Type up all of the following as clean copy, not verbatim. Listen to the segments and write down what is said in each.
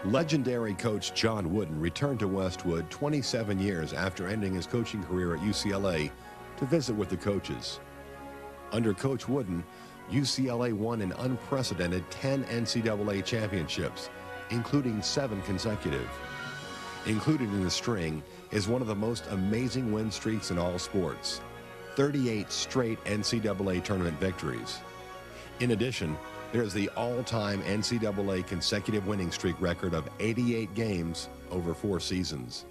Legendary coach John Wooden returned to Westwood 27 years after ending his coaching career at UCLA to visit with the coaches. Under Coach Wooden, UCLA won an unprecedented 10 NCAA championships, including 7 consecutive. Included in the string is one of the most amazing win streaks in all sports, 38 straight NCAA tournament victories. In addition, there is the all-time NCAA consecutive winning streak record of 88 games over 4 seasons.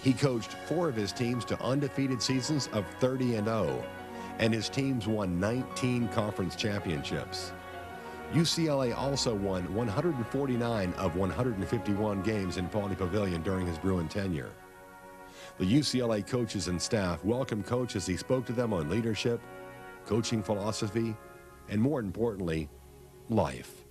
He coached 4 of his teams to undefeated seasons of 30-0, and his teams won 19 conference championships. UCLA also won 149 of 151 games in Pawnee Pavilion during his Bruin tenure. The UCLA coaches and staff welcomed Coach as he spoke to them on leadership, coaching philosophy, and more importantly, life.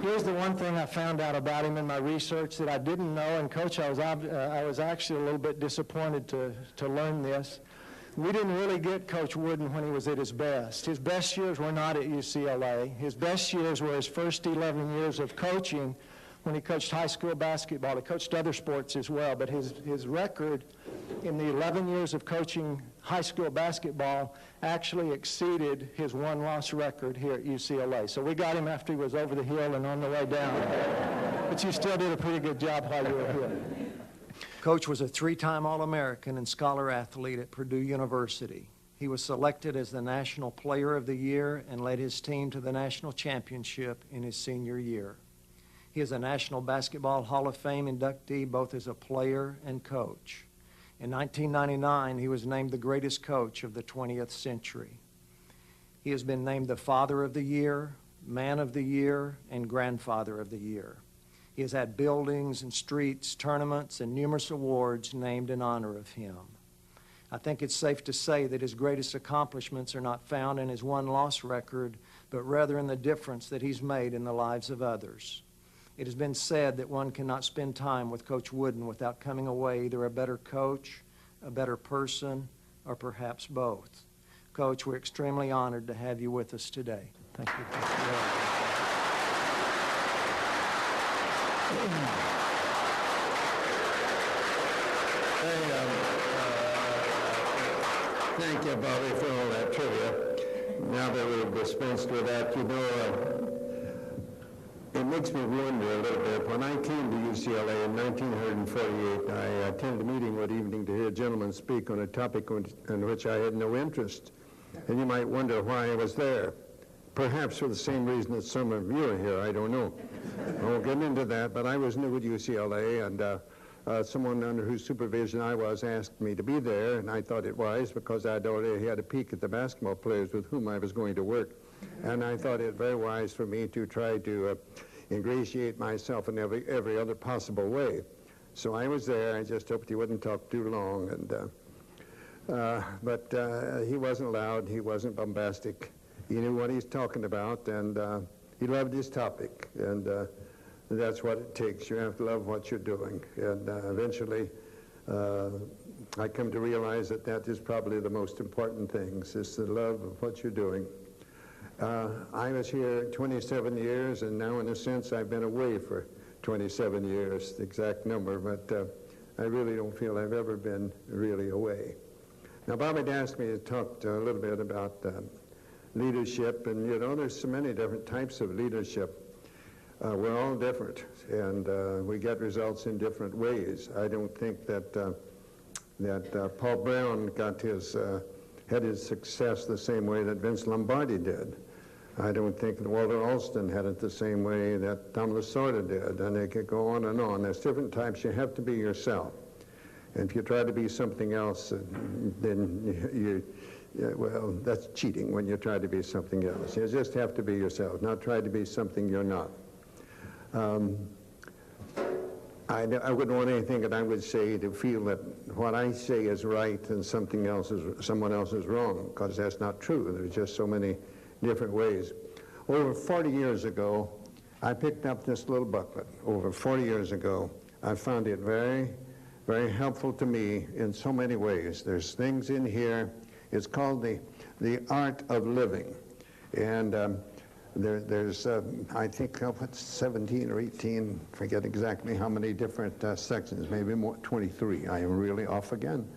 Here's the one thing I found out about him in my research that I didn't know, and Coach, I was actually a little bit disappointed to learn this. We didn't really get Coach Wooden when he was at his best. His best years were not at UCLA. His best years were his first 11 years of coaching when he coached high school basketball. He coached other sports as well, but his record in the 11 years of coaching high school basketball actually exceeded his one-loss record here at UCLA. So we got him after he was over the hill and on the way down. But you still did a pretty good job while you were here. Coach was a 3-time All-American and Scholar Athlete at Purdue University. He was selected as the National Player of the Year and led his team to the national championship in his senior year. He is a National Basketball Hall of Fame inductee both as a player and coach. In 1999, he was named the greatest coach of the 20th century. He has been named the Father of the Year, Man of the Year, and Grandfather of the Year. He has had buildings and streets, tournaments, and numerous awards named in honor of him. I think it's safe to say that his greatest accomplishments are not found in his one-loss record, but rather in the difference that he's made in the lives of others. It has been said that one cannot spend time with Coach Wooden without coming away either a better coach, a better person, or perhaps both. Coach, we're extremely honored to have you with us today. Thank you. Thank you, Bobby, for all that trivia. Now that we've dispensed with that, it makes me wonder a little bit. When I came to UCLA in 1948, I attended a meeting one evening to hear a gentleman speak on a topic in which I had no interest. And you might wonder why I was there. Perhaps for the same reason that some of you are here, I don't know. I won't get into that, but I was new at UCLA, and someone under whose supervision I was asked me to be there, and I thought it wise because I'd already had a peek at the basketball players with whom I was going to work. And I thought it very wise for me to try to ingratiate myself in every other possible way. So I was there. I just hoped he wouldn't talk too long. But he wasn't loud. He wasn't bombastic. He knew what he's talking about, and he loved his topic. And that's what it takes. You have to love what you're doing. And eventually, I come to realize that that is probably the most important thing, is the love of what you're doing. I was here 27 years, and now, in a sense, I've been away for 27 years, the exact number, but I really don't feel I've ever been really away. Now, Bob had asked me to talk a little bit about leadership, and, you know, there's so many different types of leadership. We're all different, and we get results in different ways. I don't think that Paul Brown had his success the same way that Vince Lombardi did. I don't think that Walter Alston had it the same way that Tom Lasorda did, and they could go on and on. There's different types. You have to be yourself. And if you try to be something else, then well, that's cheating when you try to be something else. You just have to be yourself, not try to be something you're not. I wouldn't want anything that I would say to feel that what I say is right and someone else is wrong, because that's not true. There's just so many different ways. Over 40 years ago, I picked up this little booklet. Over 40 years ago, I found it very, very helpful to me in so many ways. There's things in here. It's called the Art of Living. And there's, I think, 17 or 18, forget exactly how many different sections, maybe more, 23. I am really off again.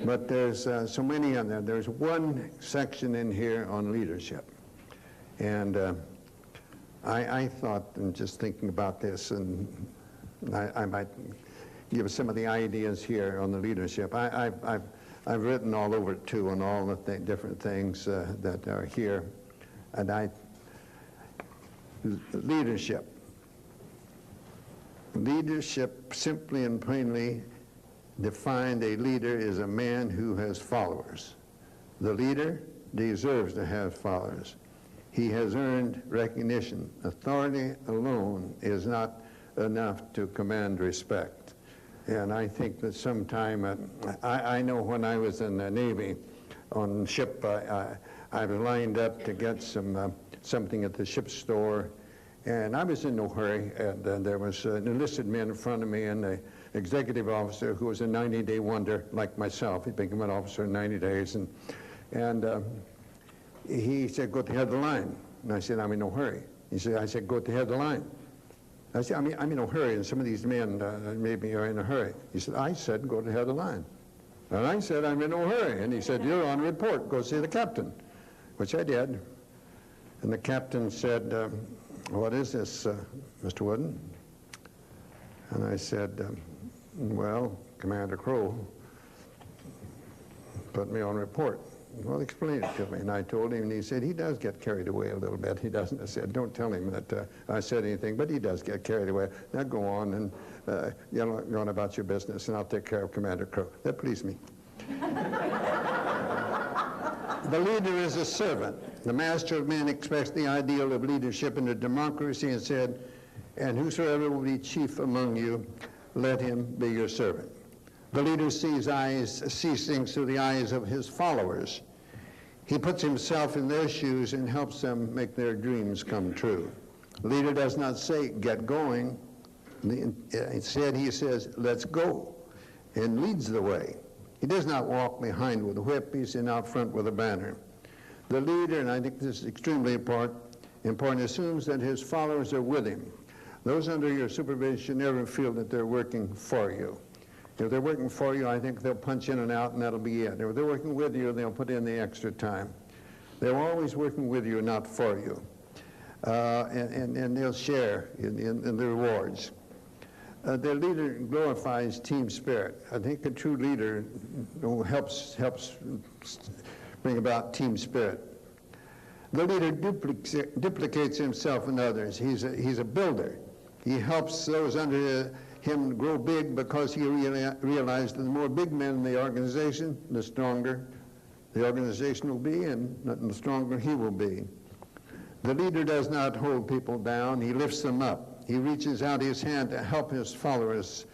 But there's so many on there. There's one section in here on leadership. And I thought, and just thinking about this, and I might give some of the ideas here on the leadership. I've written all over it too, on all the different things that are here. And leadership. Leadership, simply and plainly defined, a leader is a man who has followers. The leader deserves to have followers. He has earned recognition. Authority alone is not enough to command respect. And I think that sometime, I know when I was in the Navy on ship, I was lined up to get something at the ship store, and I was in no hurry, and there was an enlisted man in front of me, and the executive officer who was a 90-day wonder like myself. He became an officer in 90 days, and he said, go at the head of the line. And I said, I'm in no hurry. I said, go at the head of the line. I said, I'm in no hurry, and some of these men maybe are in a hurry. He said, I said, go to the head of the line. And I said, I'm in no hurry. And he said, you're on report. Go see the captain, which I did. And the captain said, what is this, Mr. Wooden? And I said, well, Commander Crow put me on report. Well, explain it to me. And I told him, and he said, he does get carried away a little bit. He doesn't. I said, don't tell him that I said anything, but he does get carried away. Now go on and go on about your business, and I'll take care of Commander Crow. That pleased me. The leader is a servant. The master of men expects the ideal of leadership in a democracy and said, and whosoever will be chief among you, let him be your servant. The leader sees things through the eyes of his followers. He puts himself in their shoes and helps them make their dreams come true. The leader does not say, get going. Instead, he says, let's go, and leads the way. He does not walk behind with a whip. He's in out front with a banner. The leader, and I think this is extremely important, assumes that his followers are with him. Those under your supervision should never feel that they're working for you. If they're working for you, I think they'll punch in and out, and that'll be it. If they're working with you, they'll put in the extra time. They're always working with you, not for you. And they'll share in the rewards. The leader glorifies team spirit. I think a true leader helps bring about team spirit. The leader duplicates himself in others. He's a builder. He helps those under him grow big because he realized that the more big men in the organization, the stronger the organization will be, and the stronger he will be. The leader does not hold people down. He lifts them up. He reaches out his hand to help his followers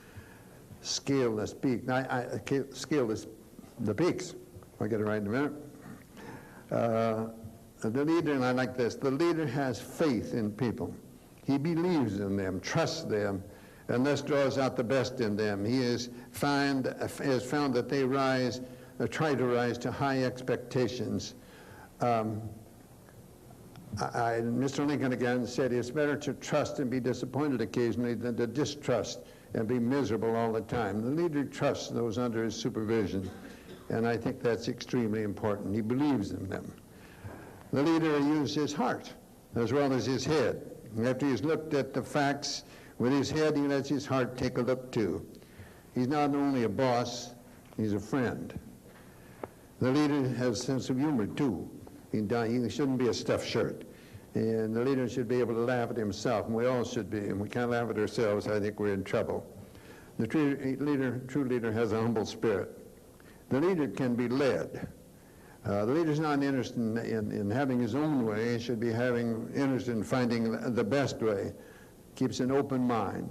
scale the peak. Scale the peaks. I'll get it right in a minute. The leader, and I like this, the leader has faith in people. He believes in them, trusts them, and thus draws out the best in them. He has found that they try to rise to high expectations. Mr. Lincoln again said, it's better to trust and be disappointed occasionally than to distrust and be miserable all the time. The leader trusts those under his supervision, and I think that's extremely important. He believes in them. The leader uses his heart as well as his head. After he's looked at the facts with his head, he lets his heart take a look too. He's not only a boss, he's a friend. The leader has a sense of humor too. He shouldn't be a stuffed shirt. And the leader should be able to laugh at himself, and we all should be. And we can't laugh at ourselves, I think we're in trouble. The true leader has a humble spirit. The leader can be led. The leader's not interested in having his own way. He should be interested in finding the best way. Keeps an open mind.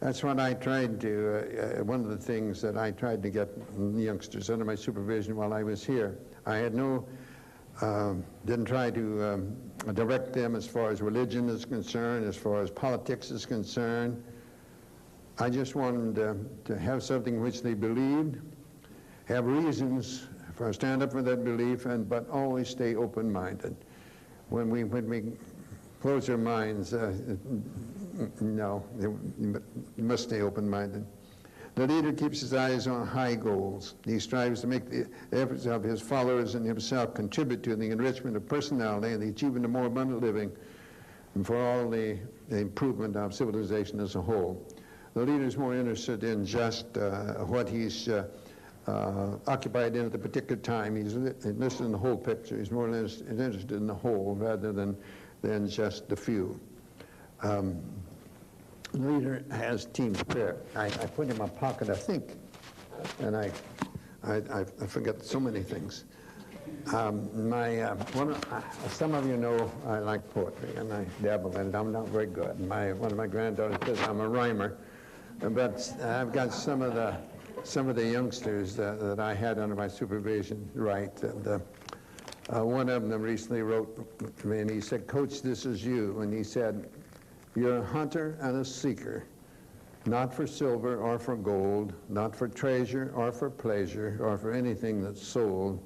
That's what I tried to, one of the things that I tried to get youngsters under my supervision while I was here. I had didn't try to direct them as far as religion is concerned, as far as politics is concerned. I just wanted to have something which they believed, have reasons for stand up for that belief, but always stay open-minded. when we close our minds, no, you must stay open-minded. The leader keeps his eyes on high goals. He strives to make the efforts of his followers and himself contribute to the enrichment of personality and the achievement of more abundant living, and for all the improvement of civilization as a whole. The leader is more interested in just what he's occupied in at the particular time. He's interested in the whole picture. He's more interested in the whole rather than just the few. The leader has team spirit. I put in my pocket, I think, and I forget so many things. Some of you know I like poetry, and I dabble in it. I'm not very good. One of my granddaughters says I'm a rhymer, but I've got some of the youngsters that I had under my supervision write. And one of them recently wrote to me, and he said, "Coach, this is you." And he said, "You're a hunter and a seeker, not for silver or for gold, not for treasure or for pleasure or for anything that's sold.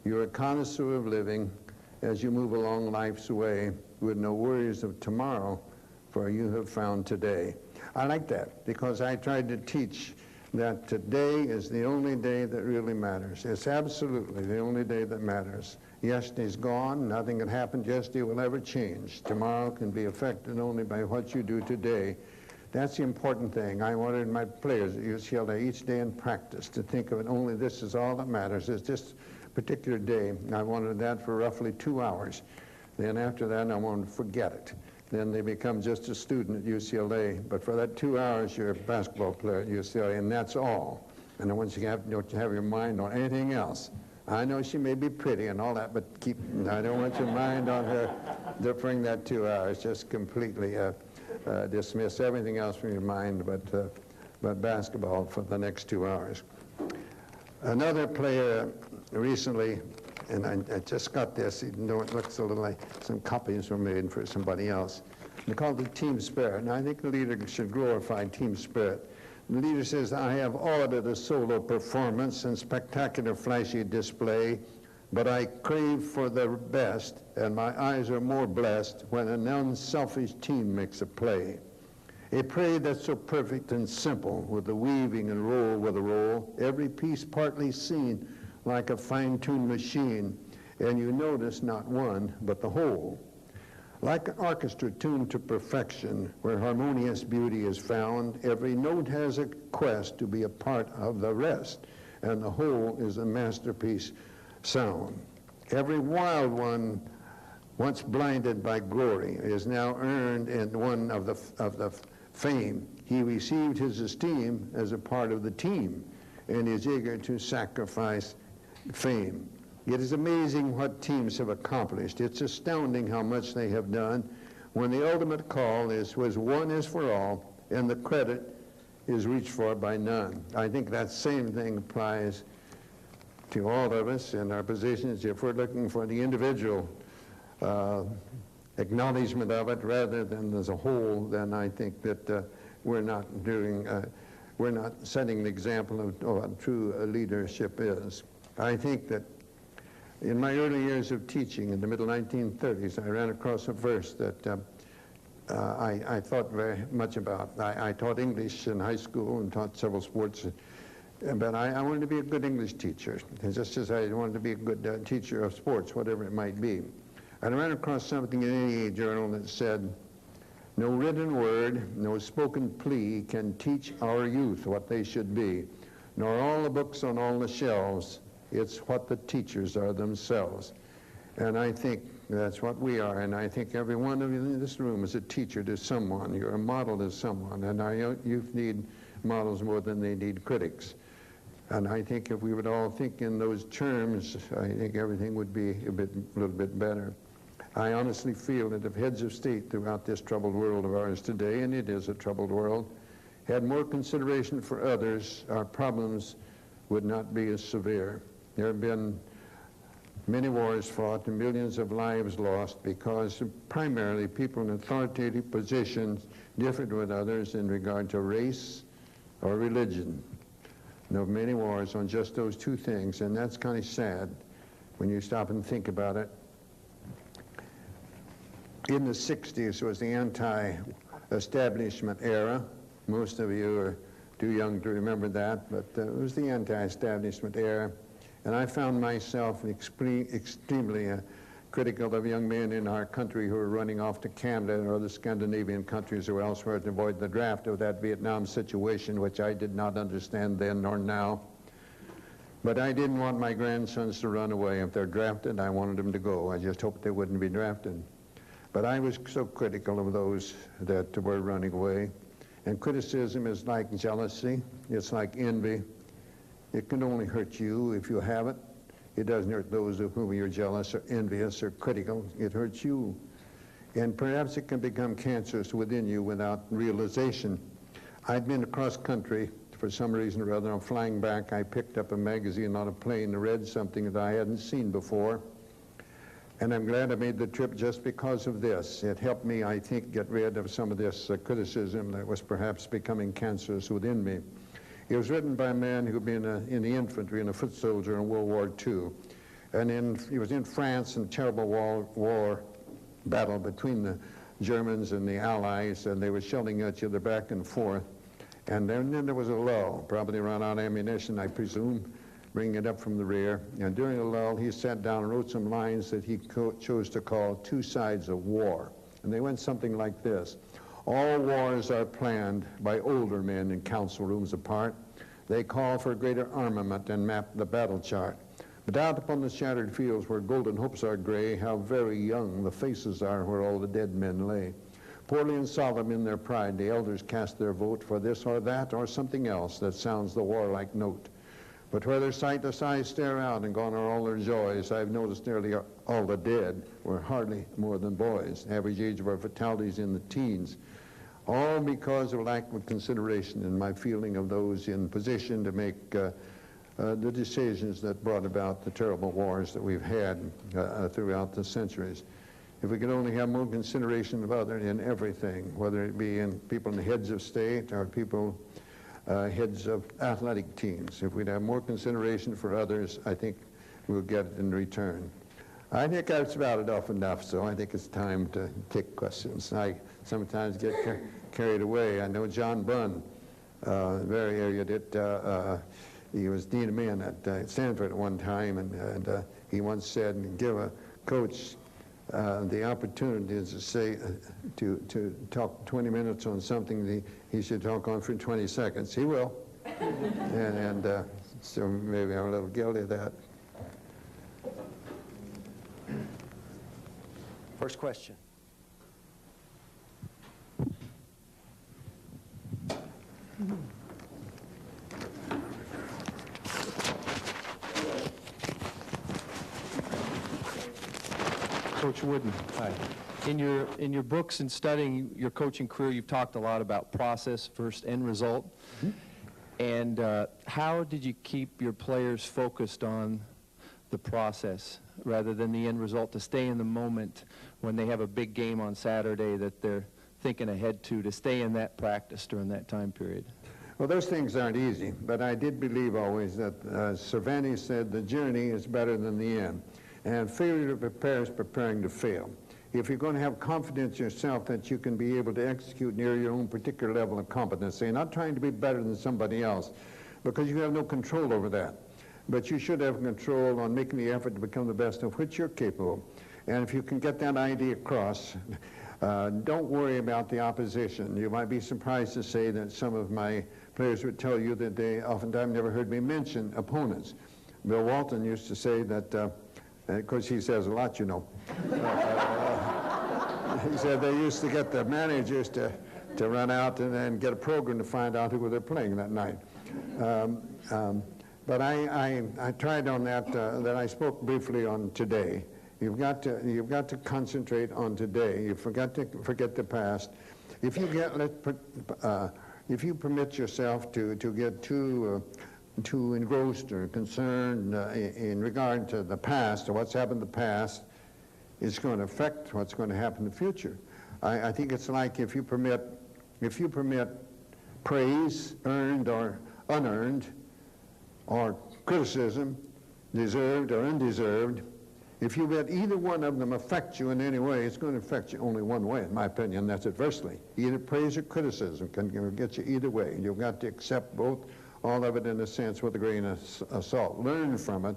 You're a connoisseur of living as you move along life's way with no worries of tomorrow, for you have found today." I like that because I tried to teach that today is the only day that really matters. It's absolutely the only day that matters. Yesterday's gone. Nothing that happened yesterday will ever change. Tomorrow can be affected only by what you do today. That's the important thing. I wanted my players at UCLA each day in practice to think of it only this is all that matters. It's this particular day. I wanted that for roughly 2 hours. Then after that, I wanted to forget it. Then they become just a student at UCLA. But for that 2 hours, you're a basketball player at UCLA, and that's all. And then once you have your mind on anything else. I know she may be pretty and all that, but I don't want your mind on her during that 2 hours. Just completely dismiss everything else from your mind but basketball for the next 2 hours. Another player recently, and I just got this, even though it looks a little like some copies were made for somebody else. They called it team spirit, and I think the leader should glorify team spirit. The leader says, "I have audited a solo performance and spectacular flashy display, but I crave for the best, and my eyes are more blessed when an unselfish team makes a play. A play that's so perfect and simple, with the weaving and roll with a roll, every piece partly seen like a fine-tuned machine, and you notice not one, but the whole. Like an orchestra tuned to perfection, where harmonious beauty is found, every note has a quest to be a part of the rest, and the whole is a masterpiece sound. Every wild one, once blinded by glory, is now earned in one of the fame. He received his esteem as a part of the team, and is eager to sacrifice fame. It is amazing what teams have accomplished. It's astounding how much they have done when the ultimate call was one is for all, and the credit is reached for by none." I think that same thing applies to all of us in our positions. If we're looking for the individual acknowledgement of it rather than as a whole, then I think that we're not setting an example of what true leadership is. I think that in my early years of teaching in the middle 1930s, I ran across a verse that I thought very much about. I taught English in high school and taught several sports, but I wanted to be a good English teacher, just as I wanted to be a good teacher of sports, whatever it might be. And I ran across something in any journal that said, "No written word, no spoken plea can teach our youth what they should be, nor all the books on all the shelves. It's what the teachers are themselves." And I think that's what we are, and I think every one of you in this room is a teacher to someone. You're a model to someone, and our youth need models more than they need critics. And I think if we would all think in those terms, I think everything would be a little bit better. I honestly feel that if heads of state throughout this troubled world of ours today, and it is a troubled world, had more consideration for others, our problems would not be as severe. There have been many wars fought and millions of lives lost because primarily people in authoritative positions differed with others in regard to race or religion. There were many wars on just those two things, and that's kind of sad when you stop and think about it. in the 60s was the anti-establishment era. Most of you are too young to remember that, but it was the anti-establishment era. And I found myself extremely critical of young men in our country who were running off to Canada or other Scandinavian countries or elsewhere to avoid the draft of that Vietnam situation, which I did not understand then nor now. But I didn't want my grandsons to run away. If they're drafted, I wanted them to go. I just hoped they wouldn't be drafted. But I was so critical of those that were running away. And criticism is like jealousy. It's like envy. It can only hurt you if you have it. It doesn't hurt those of whom you're jealous or envious or critical. It hurts you. And perhaps it can become cancerous within you without realization. I'd been across country for some reason or other. I'm flying back. I picked up a magazine on a plane and read something that I hadn't seen before. And I'm glad I made the trip just because of this. It helped me, I think, get rid of some of this criticism that was perhaps becoming cancerous within me. It was written by a man who'd been in the infantry and a foot soldier in World War II. And he was in France in a terrible war battle between the Germans and the Allies, and they were shelling at each other back and forth. And then there was a lull, probably ran out of ammunition, I presume, bringing it up from the rear. And during the lull, he sat down and wrote some lines that he chose to call Two Sides of War. And they went something like this. All wars are planned by older men in council rooms apart. They call for greater armament and map the battle chart. But out upon the shattered fields where golden hopes are gray, how very young the faces are where all the dead men lay. Poorly and solemn in their pride, the elders cast their vote for this or that or something else that sounds the warlike note. But whether sight to sight stare out and gone are all their joys, I've noticed nearly all the dead were hardly more than boys. Average age of our fatalities in the teens. All because of lack of consideration in my feeling of those in position to make the decisions that brought about the terrible wars that we've had throughout the centuries. If we could only have more consideration of others in everything, whether it be in people in the heads of state or people heads of athletic teams. If we'd have more consideration for others, I think we'll get it in return. I think I've spouted off enough, so I think it's time to take questions. I sometimes get carried away. I know John Bunn, very erudite. He was dean of men at Stanford at one time, and he once said, give a coach the opportunity to say, to talk 20 minutes on something he should talk on for 20 seconds. He will. and so maybe I'm a little guilty of that. First question. Coach Wooden. Hi. In your books and studying your coaching career, you've talked a lot about process first, end result. Mm-hmm. And how did you keep your players focused on the process rather than the end result, to stay in the moment when they have a big game on Saturday that they're thinking ahead to stay in that practice during that time period? Well, those things aren't easy, but I did believe always that Cervantes said the journey is better than the end. And failure to prepare is preparing to fail. If you're going to have confidence in yourself that you can be able to execute near your own particular level of competency, not trying to be better than somebody else, because you have no control over that. But you should have control on making the effort to become the best of which you're capable. And if you can get that idea across, don't worry about the opposition. You might be surprised to say that some of my players would tell you that they oftentimes never heard me mention opponents. Bill Walton used to say that, because he says a lot, you know. He said they used to get the managers to run out and then get a program to find out who they're playing that night. But I tried on that I spoke briefly on today. You've got to concentrate on today. You forget the past. If you permit yourself to get too engrossed or concerned in regard to the past or what's happened in the past, it's going to affect what's going to happen in the future. I think it's like if you permit praise, earned or unearned, or criticism, deserved or undeserved, If you let either one of them affect you in any way, it's going to affect you only one way, in my opinion, that's adversely. Either praise or criticism can get you either way. You've got to accept both, all of it in a sense with a grain of salt. Learn from it,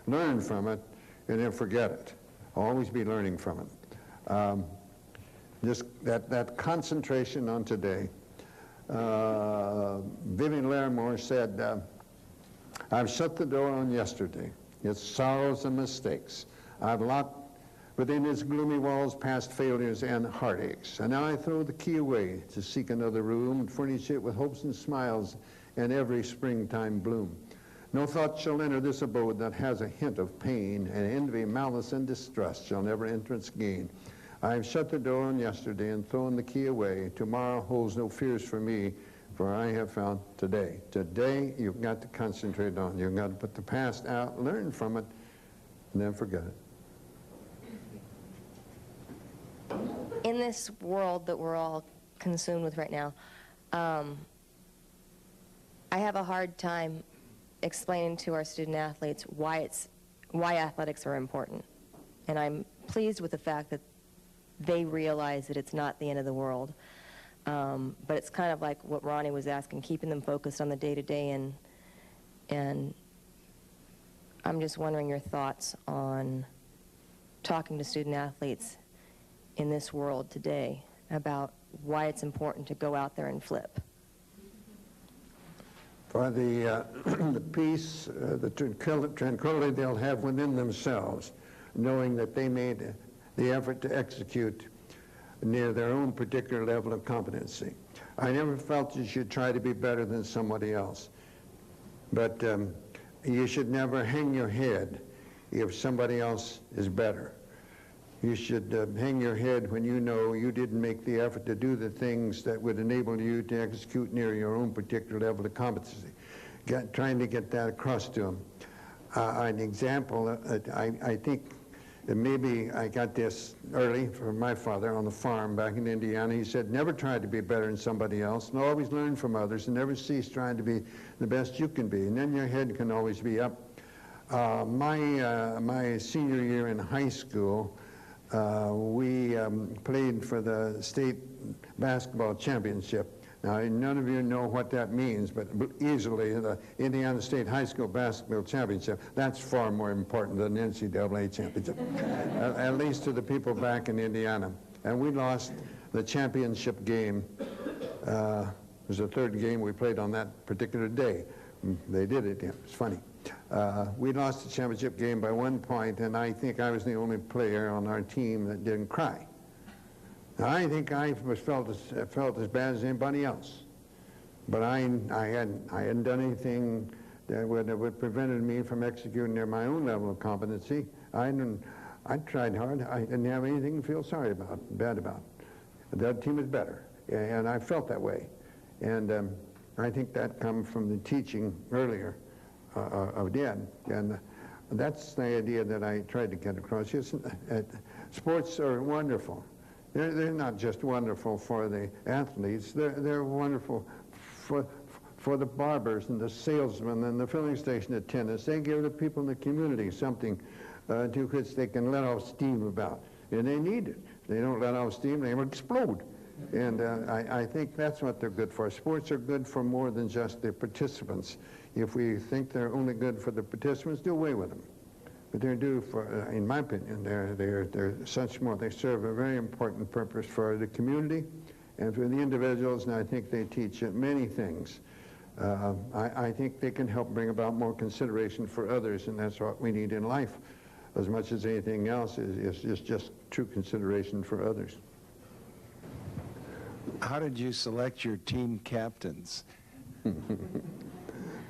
and then forget it. Always be learning from it. Just that concentration on today. Vivian Larimore said, I've shut the door on yesterday, its sorrows and mistakes. I've locked within its gloomy walls past failures and heartaches. And now I throw the key away to seek another room and furnish it with hopes and smiles and every springtime bloom. No thought shall enter this abode that has a hint of pain, and envy, malice, and distrust shall never entrance gain. I have shut the door on yesterday and thrown the key away. Tomorrow holds no fears for me, for I have found today. Today, you've got to concentrate on. You've got to put the past out, learn from it, and then forget it. In this world that we're all consumed with right now, I have a hard time explaining to our student athletes why athletics are important. And I'm pleased with the fact that they realize that it's not the end of the world. But it's kind of like what Ronnie was asking, keeping them focused on the day-to-day, and I'm just wondering your thoughts on talking to student athletes in this world today about why it's important to go out there and flip. For the peace, the tranquility they'll have within themselves, knowing that they made the effort to execute near their own particular level of competency. I never felt you should try to be better than somebody else, but you should never hang your head if somebody else is better. You should hang your head when you know you didn't make the effort to do the things that would enable you to execute near your own particular level of competency. Trying to get that across to them. An example, I think that maybe I got this early from my father on the farm back in Indiana. He said, never try to be better than somebody else, and always learn from others, and never cease trying to be the best you can be, and then your head can always be up. My senior year in high school, we played for the state basketball championship. Now, none of you know what that means, but easily the Indiana State High School Basketball Championship, that's far more important than the NCAA championship, at least to the people back in Indiana. And we lost the championship game. It was the third game we played on that particular day. They did it, it was funny. We lost the championship game by 1 point, and I think I was the only player on our team that didn't cry. Now, I think I felt as bad as anybody else, but I hadn't done anything that would prevented me from executing near my own level of competency. I tried hard. I didn't have anything to feel sorry about, bad about. The other team was better, and I felt that way. And I think that comes from the teaching earlier of Dad, and that's the idea that I tried to get across. Sports are wonderful. They're not just wonderful for the athletes. They're wonderful for the barbers and the salesmen and the filling station attendants. They give the people in the community something to which they can let off steam about, and they need it. If they don't let off steam, they will explode. And I think that's what they're good for. Sports are good for more than just the participants. If we think they're only good for the participants, do away with them. But they're due for, in my opinion, they're such more. They serve a very important purpose for the community and for the individuals, and I think they teach many things. I think they can help bring about more consideration for others, and that's what we need in life, as much as anything else is just true consideration for others. How did you select your team captains?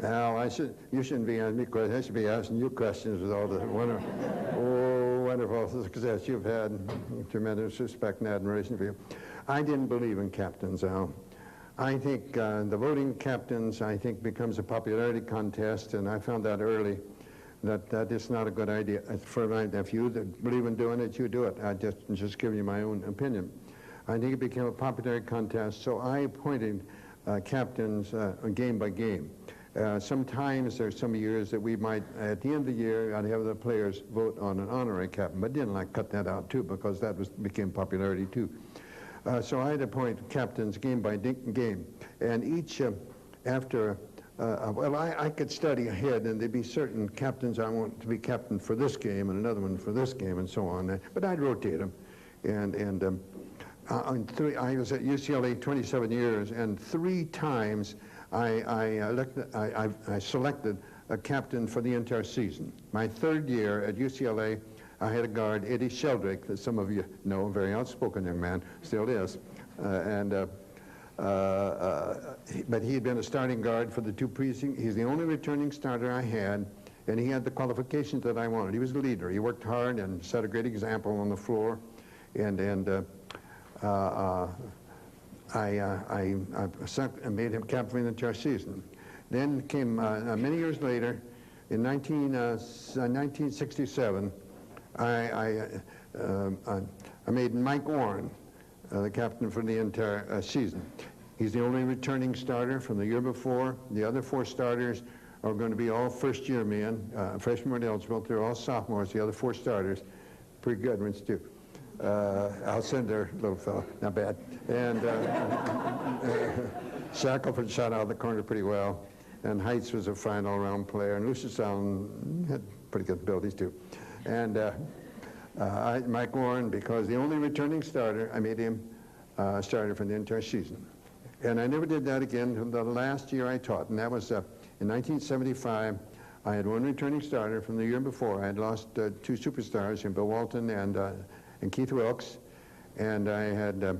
Now, you shouldn't be asking me questions. I should be asking you questions with all the wonderful success you've had. Tremendous respect and admiration for you. I didn't believe in captains, Al. I think the voting captains, I think, becomes a popularity contest, and I found that early, that is not a good idea. If you believe in doing it, you do it. I just giving you my own opinion. I think it became a popularity contest, so I appointed captains game by game. Sometimes there's some years that we might, at the end of the year, I'd have the players vote on an honorary captain, but didn't like cut that out too because that became popularity too. So I had to appoint captains game by game, and each after. Well, I could study ahead, and there'd be certain captains I want to be captain for this game, and another one for this game, and so on. But I'd rotate them, and I was at UCLA 27 years, and 3 times I selected a captain for the entire season. My 3rd year at UCLA, I had a guard, Eddie Sheldrake, that some of you know, a very outspoken young man, still is, but he had been a starting guard for the 2 precincts. He's the only returning starter I had, and he had the qualifications that I wanted. He was a leader. He worked hard and set a great example on the floor, and I made him captain for the entire season. Then came many years later, in 1967, I made Mike Warren the captain for the entire season. He's the only returning starter from the year before. The other 4 starters are going to be all first-year men. Freshmen weren't eligible. They're all sophomores. The other 4 starters, pretty good ones too. Alcindor, little fellow, not bad. And Shackelford shot out of the corner pretty well. And Heights was a fine all-around player. And Lucius Allen had pretty good abilities too. And Mike Warren, because the only returning starter, I made him starter for the entire season. And I never did that again until the last year I taught, and that was in 1975. I had 1 returning starter from the year before. I had lost 2 superstars in Bill Walton and Keith Wilkes, and I had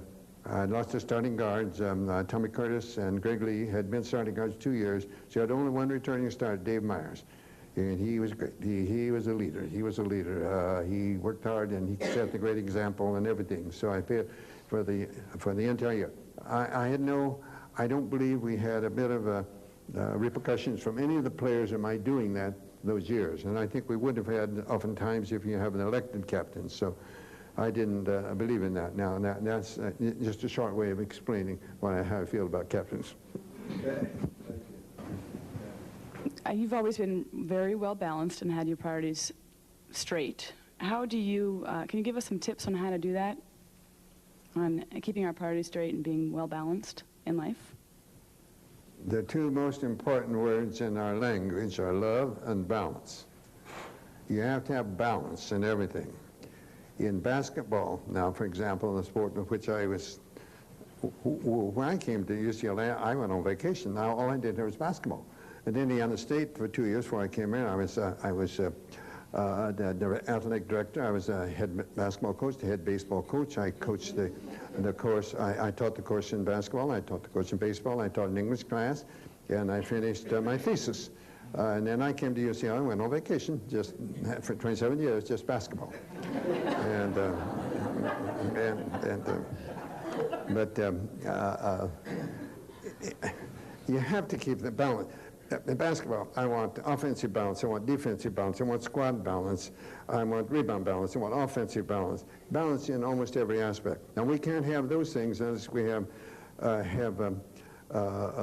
lost the starting guards. Tommy Curtis and Greg Lee had been starting guards 2 years, so I had only 1 returning starter, Dave Myers. And he was great. He was a leader. He was a leader. He worked hard, and he set the great example and everything. So I paid for the entire year. I don't believe we had a bit of repercussions from any of the players in my doing that those years. And I think we would have had oftentimes if you have an elected captain. So I didn't believe in that. Now, that's just a short way of explaining how I feel about captains. Okay. You've always been very well balanced and had your priorities straight. How do you, can you give us some tips on how to do that? On keeping our priorities straight and being well balanced in life? The 2 most important words in our language are love and balance. You have to have balance in everything. In basketball, now for example, the sport of which I was, when I came to UCLA, I went on vacation. Now all I did was basketball. At Indiana State for 2 years before I came in, I was the athletic director. I was a head basketball coach, the head baseball coach. I coached the course. I taught the course in basketball. I taught the course in baseball. I taught an English class, and I finished my thesis. And then I came to UCLA and went on vacation, just for 27 years, just basketball. But you have to keep the balance. In basketball, I want offensive balance, I want defensive balance, I want squad balance, I want rebound balance, I want offensive balance. Balance in almost every aspect. Now, we can't have those things unless we have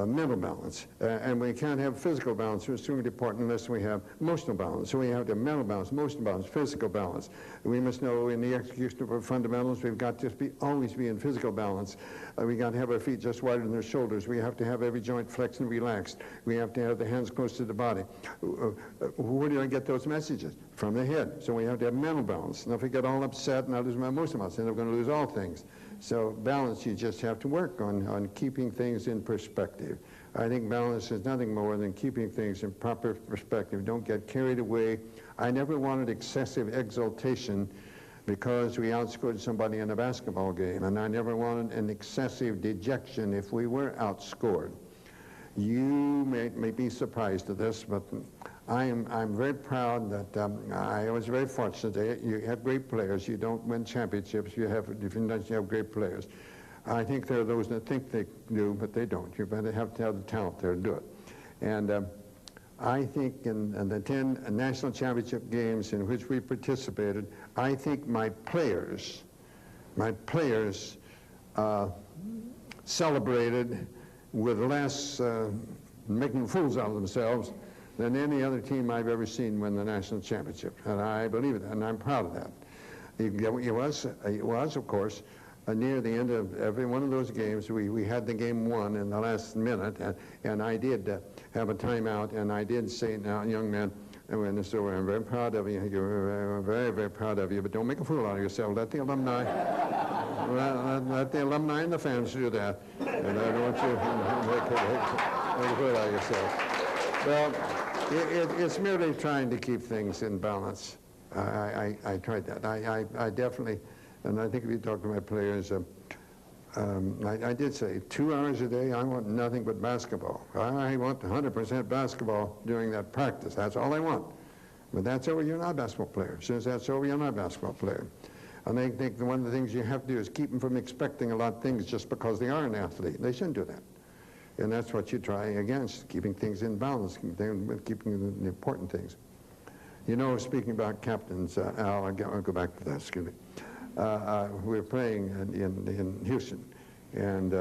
mental balance. And we can't have physical balance, which is extremely important, unless we have emotional balance. So we have to have mental balance, emotional balance, physical balance. We must know in the execution of our fundamentals, we've got to always be in physical balance. We got to have our feet just wider than their shoulders. We have to have every joint flexed and relaxed. We have to have the hands close to the body. Where do I get those messages? From the head. So we have to have mental balance. Now, if we get all upset and I lose my emotional balance, then I'm going to lose all things. So balance, you just have to work on keeping things in perspective. I think balance is nothing more than keeping things in proper perspective. Don't get carried away. I never wanted excessive exaltation because we outscored somebody in a basketball game, and I never wanted an excessive dejection if we were outscored. You may be surprised at this, but I'm very proud that I was very fortunate that you have great players. You don't win championships. You have great players. I think there are those that think they do, but they don't. You better have to have the talent there to do it. And I think in the 10 national championship games in which we participated, I think my players celebrated with less making fools out of themselves than any other team I've ever seen win the national championship. And I believe it, and I'm proud of that. It was of course, near the end of every one of those games, we had the game won in the last minute, and I did have a timeout, and I did say, now, young man, when it's over, I'm very proud of you. You're very, very proud of you, but don't make a fool out of yourself. Let the alumni, let the alumni and the fans do that, and I don't want you to make a fool out of yourself. Well, it's merely trying to keep things in balance. I tried that. I definitely, and I think if you talk to my players, I did say 2 hours a day, I want nothing but basketball. I want 100% basketball during that practice. That's all I want. But that's over, you're not a basketball player. As soon as that's over, you're not a basketball player. And I think one of the things you have to do is keep them from expecting a lot of things just because they are an athlete. They shouldn't do that. And that's what you try against, keeping things in balance, keeping the important things. You know, speaking about captains, Al, I'll go back to that, excuse me. We were playing in Houston, and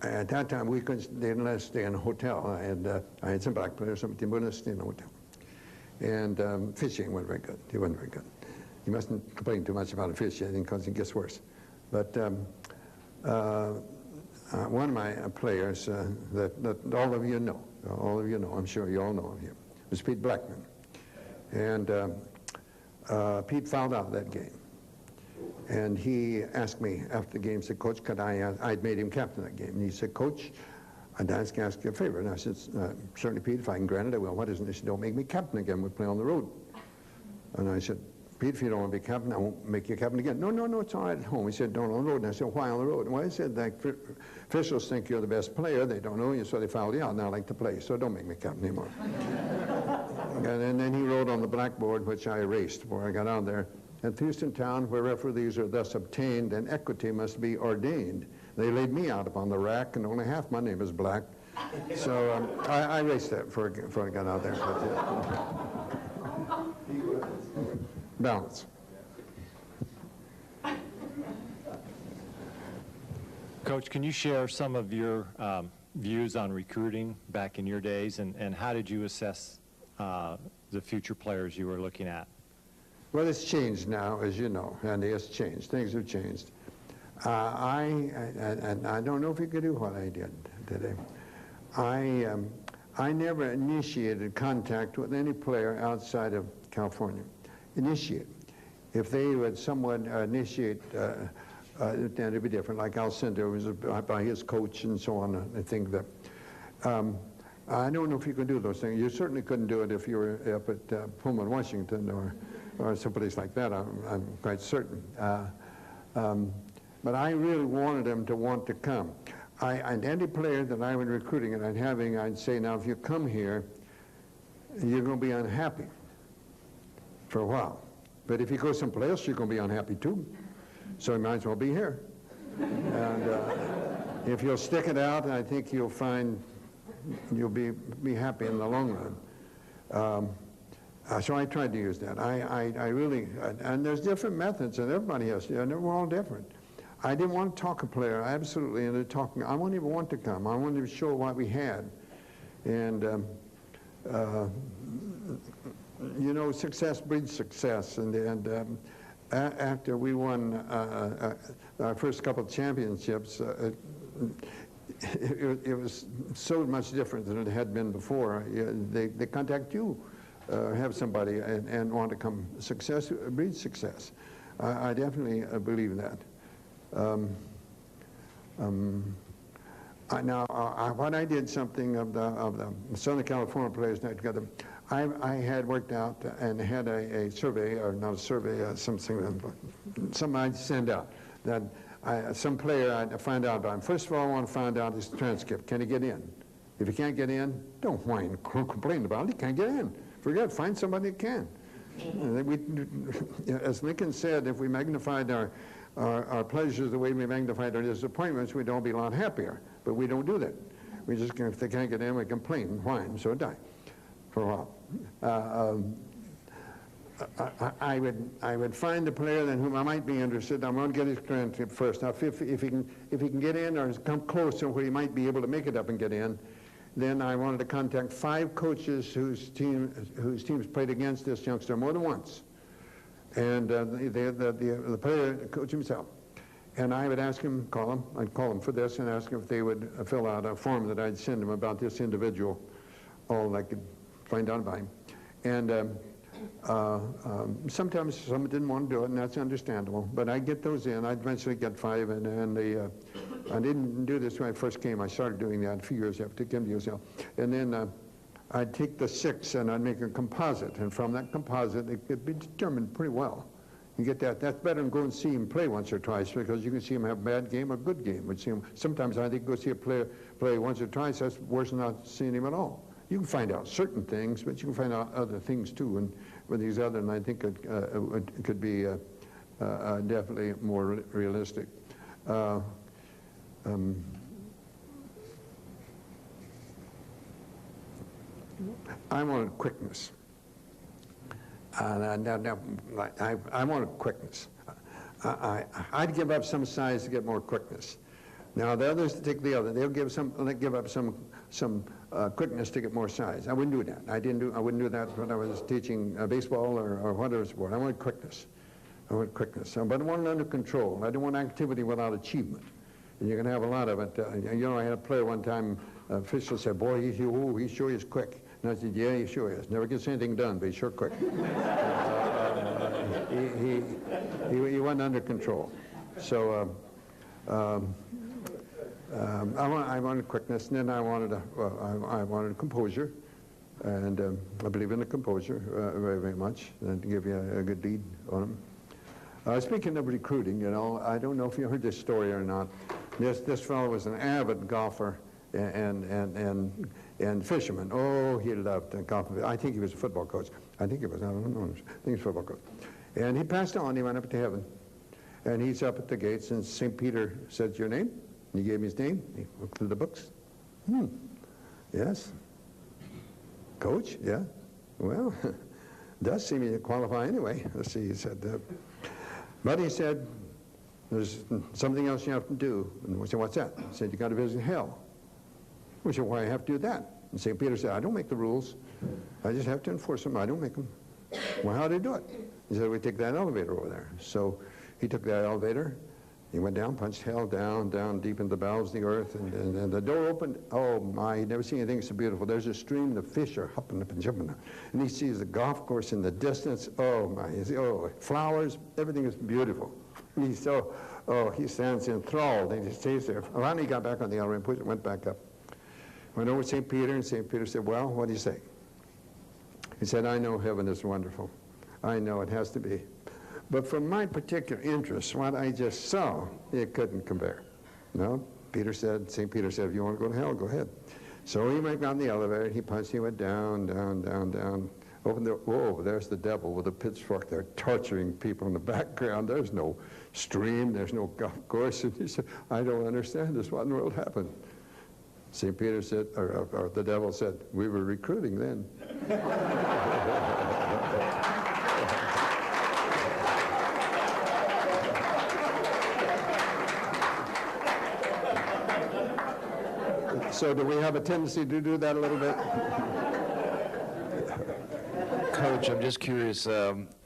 at that time they didn't let us stay in a hotel. I had some black players, some wouldn't let us stay in a hotel. And fishing wasn't very good. It wasn't very good. You mustn't complain too much about a fish, because it gets worse. But one of my players that all of you know, I'm sure you all know of him, was Pete Blackman. And Pete fouled out that game. And he asked me after the game, said, Coach, I'd made him captain that game. And he said, Coach, I'd ask you a favor. And I said, certainly, Pete, if I can grant it, I will. What is it? He said, don't make me captain again. We play on the road. And I said, Pete, if you don't want to be captain, I won't make you captain again. No, it's all right at home. He said, don't on the road. And I said, why on the road? Well, he said, the officials think you're the best player. They don't know you, so they fouled you out. Now I like to play, so don't make me captain anymore. And then he wrote on the blackboard, which I erased before I got out there, at Houston town, where referees are thus obtained and equity must be ordained. They laid me out upon the rack, and only half my name is black. So I erased that before I got out there. Balance. Coach, can you share some of your views on recruiting back in your days, and how did you assess the future players you were looking at? Well, it's changed now, as you know, and it's changed. Things have changed. I don't know if you could do what I did today. I never initiated contact with any player outside of California. Initiate. If they would somewhat initiate, then it'd be different. Like Alcindor was by his coach and so on. I think that I don't know if you can do those things. You certainly couldn't do it if you were up at Pullman, Washington, or someplace like that. I'm quite certain. But I really wanted them to want to come. And any player that I was recruiting and I'd say, now if you come here, you're going to be unhappy for a while. But if you go someplace else, you're going to be unhappy too. So you might as well be here. And if you'll stick it out, I think you'll find you'll be happy in the long run. So I tried to use that. I really, and there's different methods, and everybody has, and they're all different. I didn't want to talk a player, absolutely, into talking. I wouldn't even want to come. I wanted to show what we had. And, you know, success breeds success. And after we won our first couple of championships, it was so much different than it had been before. They contact you, have somebody, and want to come. Success breeds success. I definitely believe that. When I did something of the Southern California players night together, I had worked out and had a survey, or not a survey, something I'd send out. That some player I'd find out about him. First of all, I want to find out his transcript. Can he get in? If he can't get in, don't whine, complain about it. He can't get in. Forget it. Find somebody that can. As Lincoln said, if we magnified our pleasures the way we magnified our disappointments, we'd all be a lot happier. But we don't do that. We just, if they can't get in, we complain and whine, so die for a while. I would find the player in whom I might be interested. I'm going to get his transcript first. Now, if he can get in or come close to where he might be able to make it up and get in, then I wanted to contact 5 coaches whose teams played against this youngster more than once, and the player, the coach himself. And I would ask him, I'd call him for this and ask him if they would fill out a form that I'd send him about this individual, all I could find out about him. And sometimes some didn't want to do it, and that's understandable. But I'd get those in. I'd eventually get 5, and I didn't do this when I first came. I started doing that a few years after I came to UCLA. And then I'd take the 6 and I'd make a composite, and from that composite it could be determined pretty well. You get that. That's better than go and see him play once or twice, because you can see him have a bad game or good game. But see him, sometimes I think go see a player play once or twice, that's worse than not seeing him at all. You can find out certain things, but you can find out other things too. And with these other, and I think it could be definitely more realistic. I wanted quickness. I wanted quickness. I'd give up some size to get more quickness. Now the others take the other. They'll give up some quickness to get more size. I wouldn't do that. I wouldn't do that when I was teaching baseball or whatever sport. I wanted quickness. I wanted quickness. But I wanted it under control. I didn't want activity without achievement. And you can have a lot of it. You know, I had a player one time. Official said, "Boy, he sure is quick." And I said, "Yeah, he sure is. Never gets anything done, but he's sure quick." He wasn't under control. So I wanted quickness, and then I wanted composure, and I believe in the composure very, very much, and to give you a good lead on him. Speaking of recruiting, you know, I don't know if you heard this story or not. This fellow was an avid golfer and fisherman. Oh, he loved golf. I think he was a football coach. I think he was. I don't know. I think he was a football coach. And he passed on. He went up to heaven. And he's up at the gates, and St. Peter said, "Your name?" And he gave me his name. He looked through the books. Yes. Coach? Yeah. Well, does seem to qualify anyway. Let's see, he said. But he said, "There's something else you have to do." And we said, "What's that?" He said, "You got to visit hell." We said, "Why do you have to do that?" And St. Peter said, "I don't make the rules. I just have to enforce them. I don't make them." "Well, how do you do it?" He said, "We take that elevator over there." So he took that elevator. He went down, punched hell down deep into the bowels of the earth, and the door opened. Oh my, he'd never seen anything so beautiful. There's a stream, the fish are hopping up and jumping up. And he sees the golf course in the distance. Oh my, flowers, everything is beautiful. And he stands enthralled, and he stays there. Finally, he got back on the elevator and went back up. Went over to St. Peter, and St. Peter said, "Well, what do you say?" He said, "I know heaven is wonderful. I know it has to be. But for my particular interest, what I just saw, it couldn't compare." No, St. Peter said, "If you want to go to hell, go ahead." So he went down the elevator, he went down, opened the, whoa, there's the devil with a pitchfork. They're torturing people in the background. There's no stream, there's no golf course. And he said, "I don't understand this. What in the world happened?" St. Peter said, or the devil said, "We were recruiting then." So do we have a tendency to do that a little bit? Coach, I'm just curious,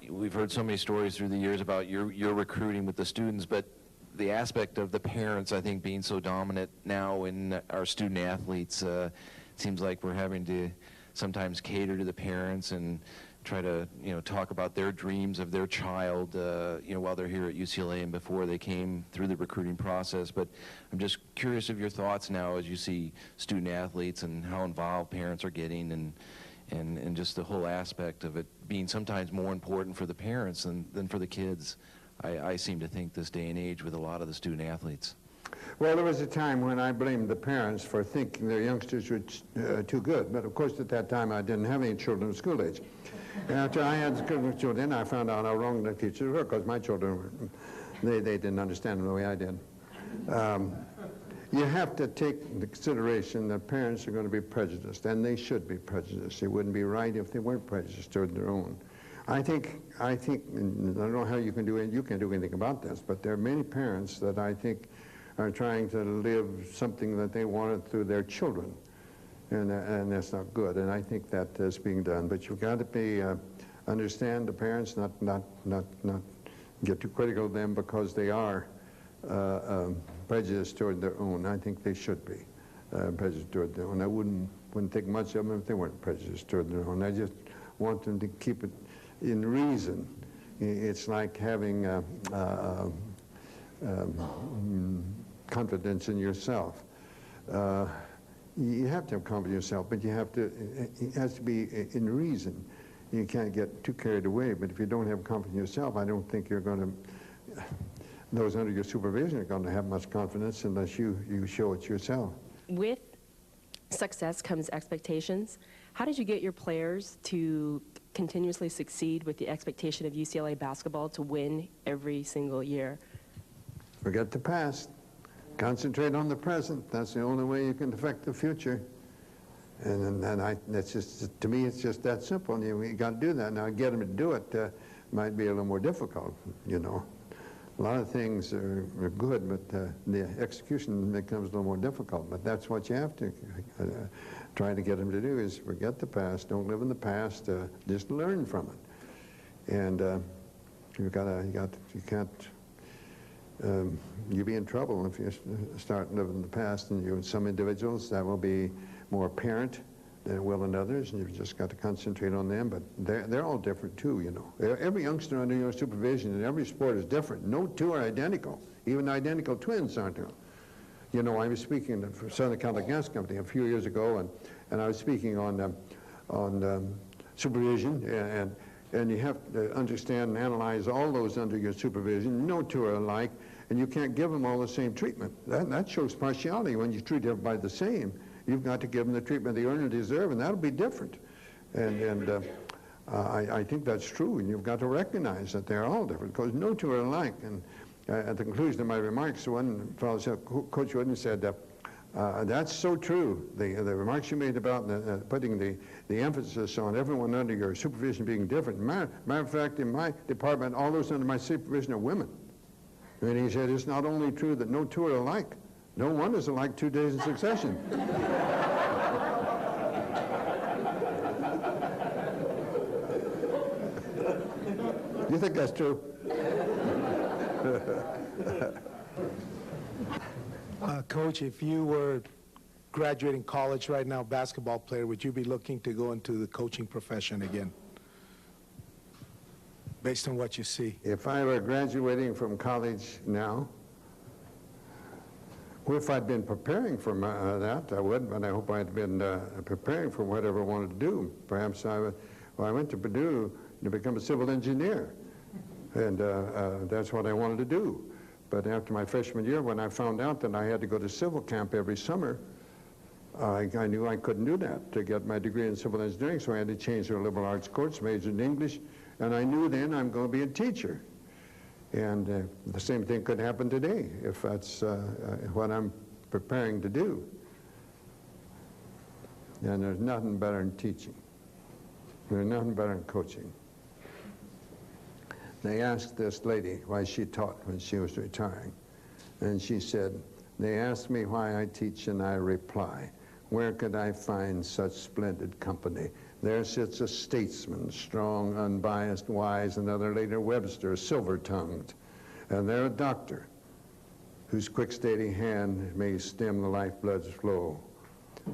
we've heard so many stories through the years about your recruiting with the students, but the aspect of the parents, I think, being so dominant now in our student athletes, seems like we're having to sometimes cater to the parents and try to, talk about their dreams of their child, while they're here at UCLA and before they came through the recruiting process. But I'm just curious of your thoughts now as you see student athletes and how involved parents are getting and just the whole aspect of it being sometimes more important for the parents than for the kids. I seem to think this day and age with a lot of the student athletes. Well, there was a time when I blamed the parents for thinking their youngsters were too good. But of course, at that time, I didn't have any children of school age. After I had children, I found out how wrong the teachers were, because my children were, they didn't understand them the way I did. You have to take into consideration that parents are going to be prejudiced, and they should be prejudiced. It wouldn't be right if they weren't prejudiced toward their own. I think, and I don't know how you can do it, you can't do anything about this, but there are many parents that I think are trying to live something that they wanted through their children, and that's not good, and I think that is being done. But you've got to be, understand the parents, not get too critical of them because they are prejudiced toward their own. I think they should be prejudiced toward their own. I wouldn't think much of them if they weren't prejudiced toward their own. I just want them to keep it in reason. It's like having confidence in yourself. You have to have confidence in yourself, but you have to, it has to be in reason. You can't get too carried away, but if you don't have confidence in yourself, I don't think you're going to, those under your supervision are going to have much confidence unless you show it yourself. With success comes expectations. How did you get your players to continuously succeed with the expectation of UCLA basketball to win every single year? Forget the past. Concentrate on the present. That's the only way you can affect the future. And that's just, to me, it's just that simple. You got to do that. Now, get them to do it might be a little more difficult, you know. A lot of things are good, but the execution becomes a little more difficult. But that's what you have to try to get them to do, is forget the past. Don't live in the past. Just learn from it. And you can't. You'll be in trouble if you start living in the past. And some individuals, that will be more apparent than it will in others, and you've just got to concentrate on them. But they're all different too, you know. Every youngster under your supervision in every sport is different. No two are identical. Even identical twins aren't. You know, I was speaking at Southern California Gas Company a few years ago, and I was speaking on supervision, and you have to understand and analyze all those under your supervision. No two are alike, and you can't give them all the same treatment. That shows partiality when you treat everybody the same. You've got to give them the treatment they earn and deserve, and that'll be different. And I think that's true, and you've got to recognize that they're all different, because no two are alike. And at the conclusion of my remarks, one fellow said, Coach Wooden said, that's so true. The remarks you made about putting the emphasis on everyone under your supervision being different. Matter of fact, in my department, all those under my supervision are women. And he said, it's not only true that no two are alike, no one is alike 2 days in succession. You think that's true? Coach, if you were graduating college right now, basketball player, would you be looking to go into the coaching profession again, based on what you see? If I were graduating from college now, well, if I'd been preparing for that, I would, but I hope I'd been preparing for whatever I wanted to do. Perhaps I went to Purdue to become a civil engineer, and that's what I wanted to do. But after my freshman year, when I found out that I had to go to civil camp every summer, I knew I couldn't do that to get my degree in civil engineering, so I had to change to a liberal arts course, major in English, and I knew then I'm going to be a teacher. And the same thing could happen today if that's what I'm preparing to do. And there's nothing better than teaching. There's nothing better than coaching. They asked this lady why she taught when she was retiring. And she said, they asked me why I teach, and I reply, where could I find such splendid company? There sits a statesman, strong, unbiased, wise, another later Webster, silver-tongued. And there a doctor, whose quick steady hand may stem the lifeblood's flow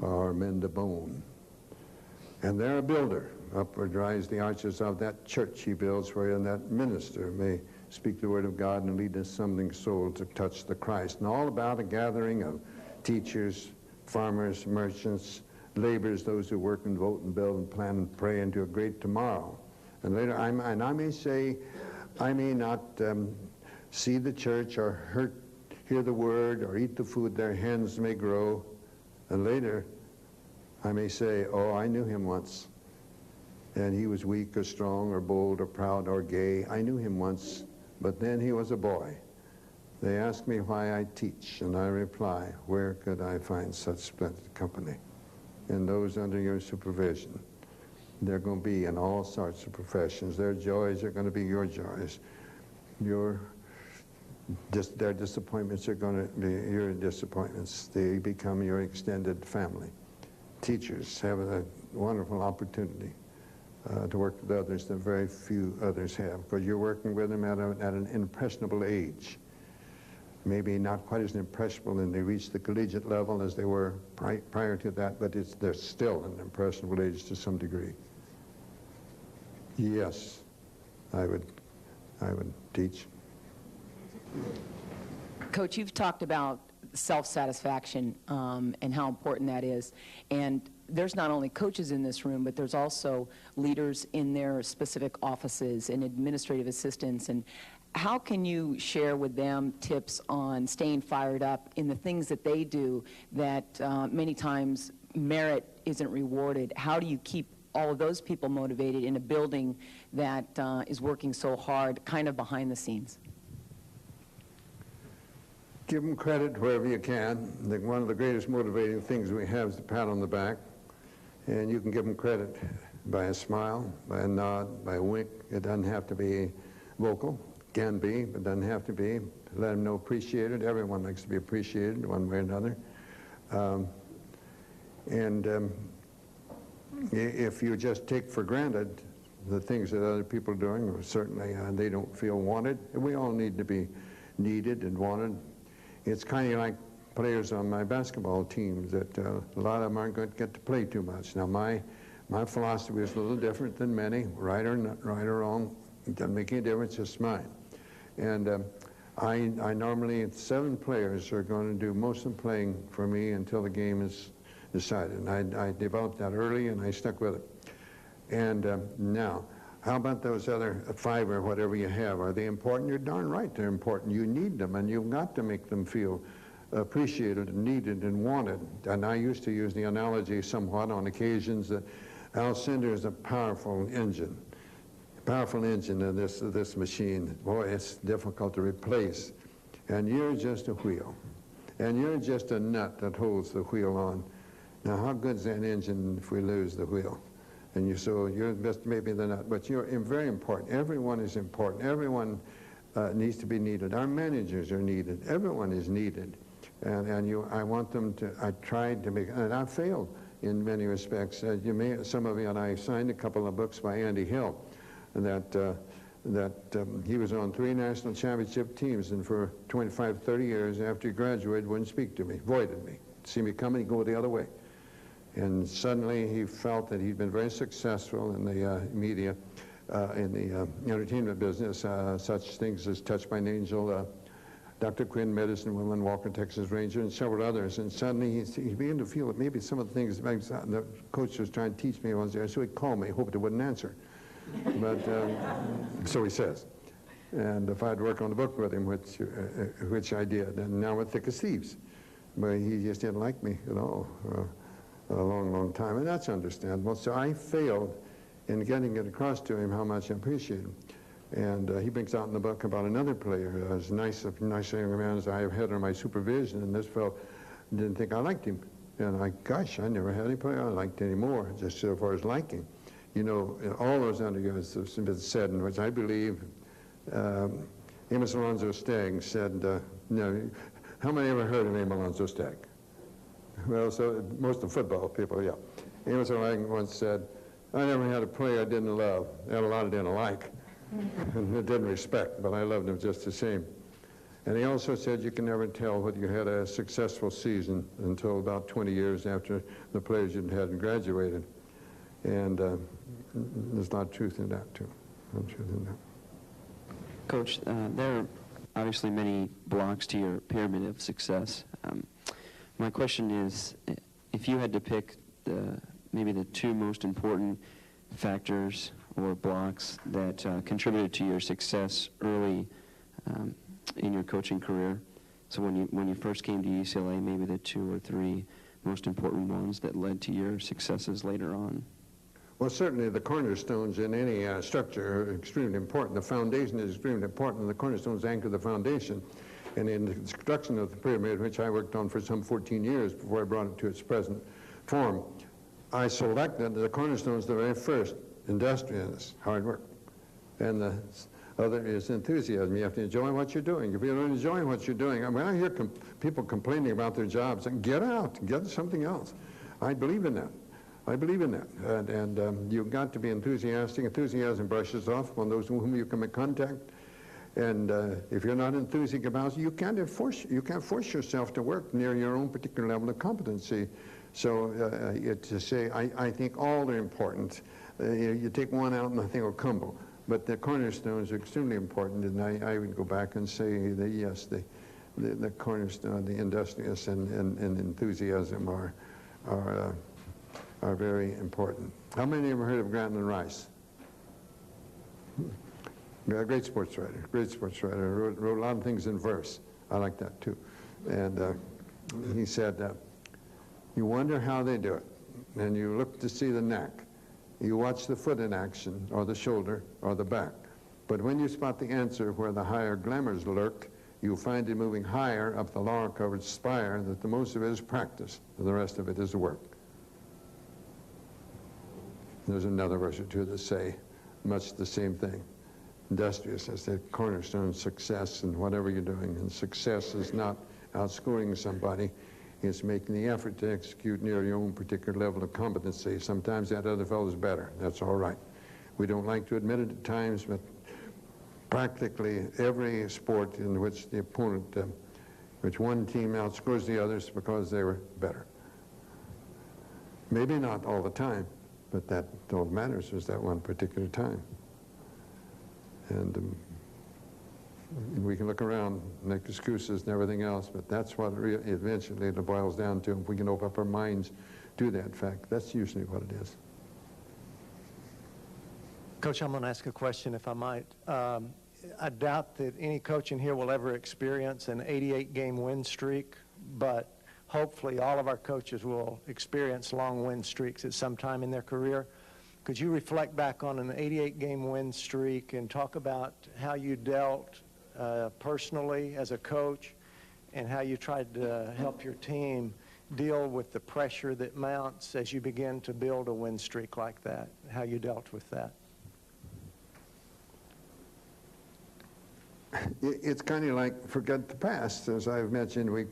or mend a bone. And there a builder, upward rise the arches of that church he builds, wherein that minister may speak the word of God and lead a stumbling soul to touch the Christ. And all about a gathering of teachers, farmers, merchants, laborers, those who work and vote and build and plan and pray into a great tomorrow. And later, I may say, I may not see the church or hear the word or eat the food their hands may grow. And later, I may say, oh, I knew him once. And he was weak or strong or bold or proud or gay. I knew him once, but then he was a boy. They ask me why I teach, and I reply, where could I find such splendid company? And those under your supervision. they're going to be in all sorts of professions. Their joys are going to be your joys. Their disappointments are going to be your disappointments. They become your extended family. Teachers have a wonderful opportunity to work with others that very few others have, because you're working with them at an impressionable age. Maybe not quite as impressionable when they reach the collegiate level as they were prior to that, but they're still an impressionable age to some degree. Yes, I would teach. Coach, you've talked about self-satisfaction and how important that is. And there's not only coaches in this room, but there's also leaders in their specific offices and administrative assistants. And how can you share with them tips on staying fired up in the things that they do that many times merit isn't rewarded? How do you keep all of those people motivated in a building that is working so hard, kind of behind the scenes? Give them credit wherever you can. I think one of the greatest motivating things we have is the pat on the back. And you can give them credit by a smile, by a nod, by a wink. It doesn't have to be vocal. It can be, but doesn't have to be. Let them know appreciated. Everyone likes to be appreciated one way or another. If you just take for granted the things that other people are doing, certainly they don't feel wanted. We all need to be needed and wanted. It's kind of like players on my basketball teams that a lot of them aren't going to get to play too much. Now my philosophy is a little different than many, right or wrong. It doesn't make any difference, just mine. And I normally, 7 players are going to do most of the playing for me until the game is decided. And I developed that early and I stuck with it. And now, how about those other 5 or whatever you have? Are they important? You're darn right they're important. You need them, and you've got to make them feel appreciated and needed and wanted. And I used to use the analogy somewhat on occasions that Al Cinders is a powerful engine of this machine. Boy, it's difficult to replace. And you're just a wheel. And you're just a nut that holds the wheel on. Now, how good's that engine if we lose the wheel? And so you're just maybe the nut, but you're very important. Everyone is important. Everyone needs to be needed. Our managers are needed. Everyone is needed. I want them to, I tried to make, and I failed in many respects. Some of you and I signed a couple of books by Andy Hill that he was on 3 national championship teams, and for 25, 30 years after he graduated, wouldn't speak to me, avoided me. See me coming, he'd go the other way. And suddenly he felt that he'd been very successful in the media, in the entertainment business, such things as Touched by an Angel, Dr. Quinn, Medicine Woman, Walker, Texas Ranger, and several others. And suddenly he began to feel that maybe some of the things the coach was trying to teach me was there. So he'd call me, hoped I wouldn't answer. But so he says. And if I'd work on the book with him, which I did, and now we're thick as thieves. But he just didn't like me at all. A long, long time, and that's understandable. So I failed in getting it across to him how much I appreciate him. And he brings out in the book about another player, as nice young man as I have had under my supervision, and this fellow didn't think I liked him. And gosh, I never had any player I liked anymore, just so far as liking. You know, all those undergrads have been said, in which I believe Amos Alonzo Stagg said, how many ever heard of Amos Alonzo Stagg? Well, so most of the football people, yeah. Amos Alonzo once said, I never had a player I didn't love. I had a lot I didn't like and I didn't respect, but I loved him just the same. And he also said you can never tell whether you had a successful season until about 20 years after the players you had graduated. And there's a lot of truth in that, too. Coach, there are obviously many blocks to your pyramid of success. My question is, if you had to pick maybe the 2 most important factors or blocks that contributed to your success early in your coaching career, so when you first came to UCLA, maybe the 2 or 3 most important ones that led to your successes later on? Well, certainly the cornerstones in any structure are extremely important. The foundation is extremely important, and the cornerstones anchor the foundation. And in the construction of the pyramid, which I worked on for some 14 years before I brought it to its present form, I selected the cornerstones the very first. Industriousness, hard work. And the other is enthusiasm. You have to enjoy what you're doing. If you don't enjoy what you're doing, when I hear people complaining about their jobs, get out, get something else. I believe in that. I believe in that. And you've got to be enthusiastic. Enthusiasm brushes off on those whom you can make contact. And if you're not enthusiastic about it, you can't force yourself to work near your own particular level of competency. So to say, I think all are important. You take one out and I think will crumble. But the cornerstones are extremely important, and I would go back and say that yes, the cornerstone, the industriousness and enthusiasm are very important. How many of you have heard of Grantland Rice? Yeah, great sports writer, wrote a lot of things in verse. I like that too. And he said, you wonder how they do it, and you look to see the neck. You watch the foot in action, or the shoulder, or the back. But when you spot the answer where the higher glamours lurk, you find it moving higher up the laurel-covered spire, that the most of it is practice, and the rest of it is work. There's another verse or two that say much the same thing. Industriousness, the cornerstone of success in whatever you're doing. And success is not outscoring somebody. It's making the effort to execute near your own particular level of competency. Sometimes that other fellow is better. That's all right. We don't like to admit it at times, but practically every sport in which the opponent, which one team outscores the others because they were better. Maybe not all the time, but that all that matters is that one particular time. And we can look around, make excuses and everything else, but that's what eventually it boils down to. If we can open up our minds to that fact, that's usually what it is. Coach, I'm going to ask a question, if I might. I doubt that any coach in here will ever experience an 88-game win streak, but hopefully all of our coaches will experience long win streaks at some time in their career. Could you reflect back on an 88-game win streak and talk about how you dealt personally as a coach and how you tried to help your team deal with the pressure that mounts as you begin to build a win streak like that, how you dealt with that? It's kind of like forget the past, as I've mentioned. I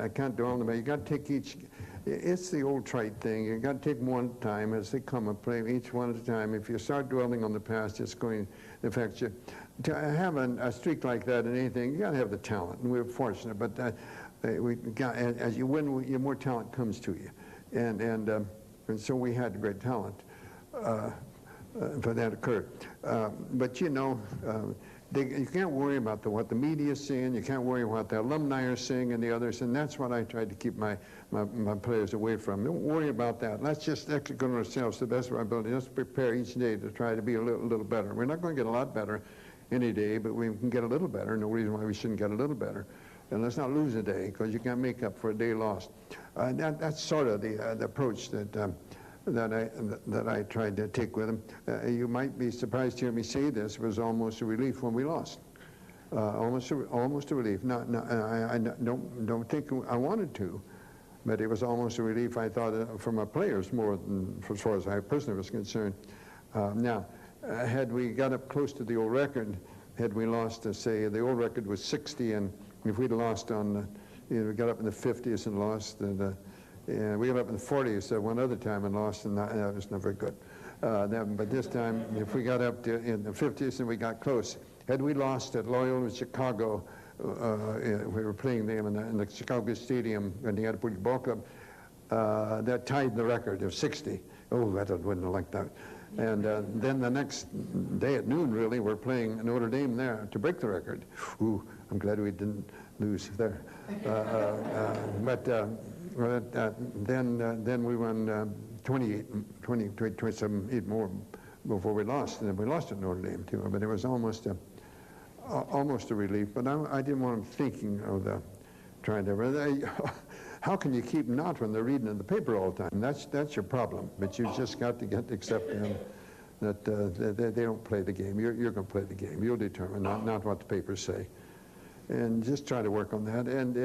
can't dwell on them. You got to take each. It's the old trite thing. You got to take one at a time as they come and play each one at a time. If you start dwelling on the past, it's going to affect you. To have a streak like that in anything, you got to have the talent, and we're fortunate. But as you win, more talent comes to you, and so we had great talent for that occurred. But you know. You can't worry about what the media is saying. You can't worry what the alumni are saying and the others, and that's what I tried to keep my players away from. Don't worry about that. Let's just execute on ourselves to the best of our ability. Let's prepare each day to try to be a little better. We're not going to get a lot better any day, but we can get a little better. No reason why we shouldn't get a little better. And let's not lose a day, because you can't make up for a day lost. That's sort of the approach that I tried to take with him. You might be surprised to hear me say this. It was almost a relief when we lost. Almost a relief. I don't think I wanted to, but it was almost a relief, I thought, for my players more than as far as I personally was concerned. Now, had we got up close to the old record, had we lost, say, the old record was 60, and if we'd lost on, we got up in the 50s and lost, and we got up in the 40s one other time and lost, and that was not very good. But this time, if we got up in the 50s and we got close, had we lost at Loyola Chicago, we were playing them in the Chicago Stadium when they had to put the ball club, that tied the record of 60. Oh, that wouldn't have liked that. And then the next day at noon, really, we're playing Notre Dame there to break the record. Ooh, I'm glad we didn't lose there. Then we won 27 more before we lost, and then we lost at Notre Dame too. But it was almost a relief. But I didn't want them thinking of trying to. How can you keep not when they're reading in the paper all the time? That's your problem. But you just got to accept them that they don't play the game. You're going to play the game. You'll determine, not what the papers say. And just try to work on that. And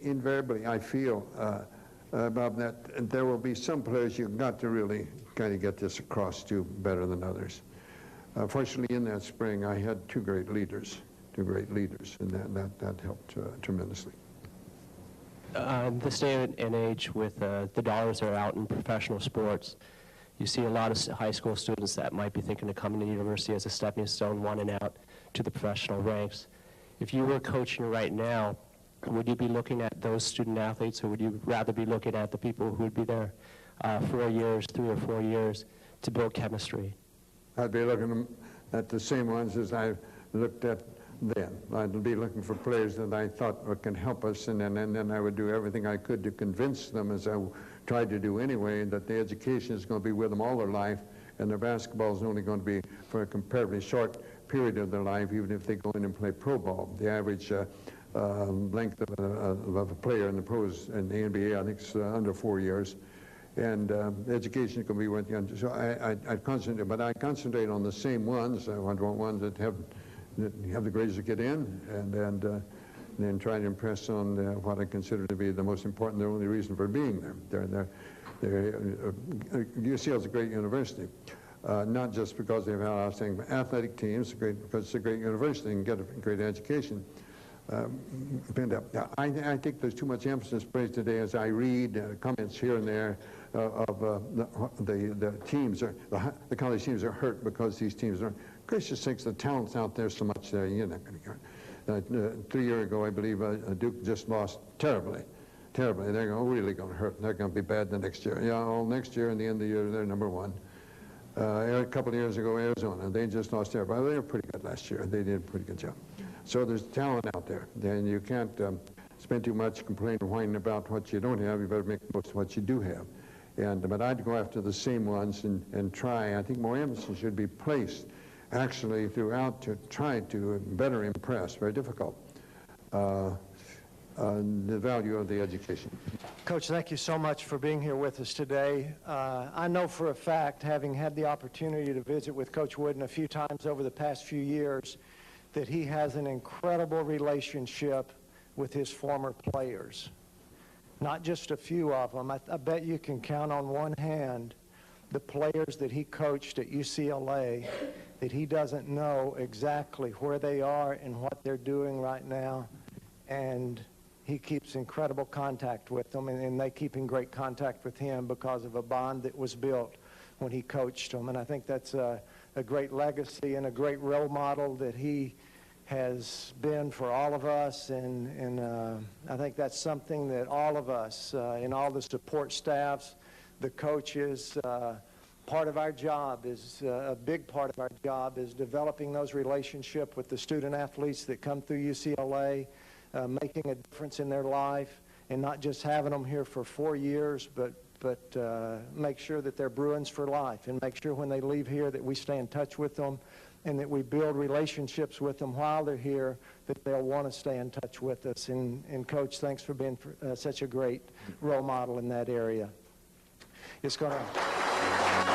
invariably, I feel Bob, that there will be some players you've got to really kind of get this across to better than others. Fortunately, in that spring, I had two great leaders, and that helped tremendously. In this day and age, with the dollars that are out in professional sports, you see a lot of high school students that might be thinking of coming to university as a stepping stone, wanting out to the professional ranks. If you were coaching right now, would you be looking at those student athletes, or would you rather be looking at the people who would be there 4 years, 3 or 4 years, to build chemistry? I'd be looking at the same ones as I looked at then. I'd be looking for players that I thought can help us, and then I would do everything I could to convince them, as I tried to do anyway, that the education is going to be with them all their life, and their basketball is only going to be for a comparatively short period of their life, even if they go in and play pro ball. The average length of a player in the pros and the NBA, I think, is under 4 years. And education can be with you. So I concentrate, but I concentrate on the same ones. I want ones that have the grades to get in, and then try to impress on what I consider to be the most important, the only reason for being there. UCLA is a great university, not just because they have outstanding athletic teams, because it's a great university and get a great education. I think there's too much emphasis placed today, as I read comments here and there of the teams, the college teams are hurt because these teams are. Gracious sakes, the talent's out there so much there, you're not going to get it. 3 years ago, I believe, Duke just lost terribly. They're really going to hurt. They're going to be bad the next year. Yeah, all next year and the end of the year, they're number one. A couple of years ago, Arizona, they just lost terribly. They were pretty good last year. They did a pretty good job. So there's talent out there. Then you can't spend too much complaining and whining about what you don't have. You better make the most of what you do have. But I'd go after the same ones and try. I think more emphasis should be placed actually throughout to try to better impress, very difficult, the value of the education. Coach, thank you so much for being here with us today. I know for a fact, having had the opportunity to visit with Coach Wooden a few times over the past few years, that he has an incredible relationship with his former players. Not just a few of them. I bet you can count on one hand the players that he coached at UCLA that he doesn't know exactly where they are and what they're doing right now. And he keeps incredible contact with them, and they keep in great contact with him because of a bond that was built when he coached them. And I think that's a great legacy and a great role model that he has been for all of us, and I think that's something that all of us, in all the support staffs, the coaches, part of our job is, a big part of our job is developing those relationships with the student athletes that come through UCLA, making a difference in their life, and not just having them here for 4 years, but make sure that they're Bruins for life, and make sure when they leave here that we stay in touch with them, and that we build relationships with them while they're here, that they'll want to stay in touch with us. And Coach, thanks for being such a great role model in that area. It's going to...